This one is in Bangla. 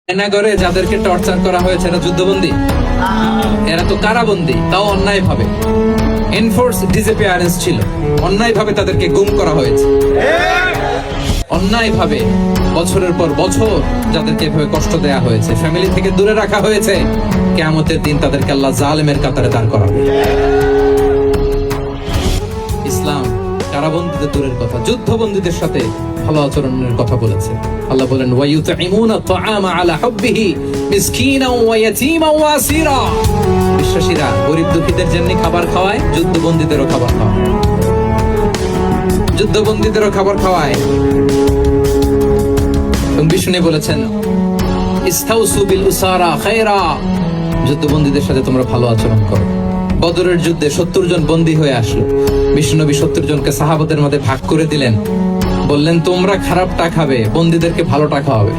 শ্রীনগরে যাদেরকে টর্চার করা হয়েছে এরা যুদ্ধবন্দী, এরা তো কারাবন্দী, তাও অন্যায় ভাবে। এনফোর্স ডিসঅ্যাপিয়ারেন্স ছিল, অন্যায় ভাবে তাদেরকে গুম করা হয়েছে, অন্যায় ভাবে বছরের পর বছর যাদেরকে এভাবে কষ্ট দেয়া হয়েছে, ফ্যামিলি থেকে দূরে রাখা হয়েছে। কিয়ামতের দিন তাদেরকে আল্লাহ জালেমের কাতারে দাঁড় করাবে। ইসলাম কারাবন্দীদের দূরের কথা, যুদ্ধবন্দীদের সাথে ভালো আচরণের কথা বলেছে। আল্লাহ বলেন ওয়ায়ুতঈমুনা আত-তাআমা আলা হুব্বিহি মিসকিনাও ওয়া ইয়াতীমান ওয়া আসীরা। বিশ্বাসীরা গরীব দুঃখীদের জন্য খাবার খাওয়ায়, যুদ্ধবন্দীদেরও খাবার খাওয়ায়, যুদ্ধবন্দীদেরও খাবার খাওয়ায়। এবং বিষ্ণু বলেছেন ইস্তাউসু বিল উসারা খায়রা, যুদ্ধবন্দীদের সাথে তোমরা ভালো আচরণ করো। বদরের যুদ্ধে 70 জন বন্দী হয়ে আসলো। বিষ্ণুনবী 70 জনকে সাহাবাদের মধ্যে ভাগ করে দিলেন, বললেন তোমরা খারাপটা খাবে, বন্দীদেরকে ভালোটা খাওয়াবে।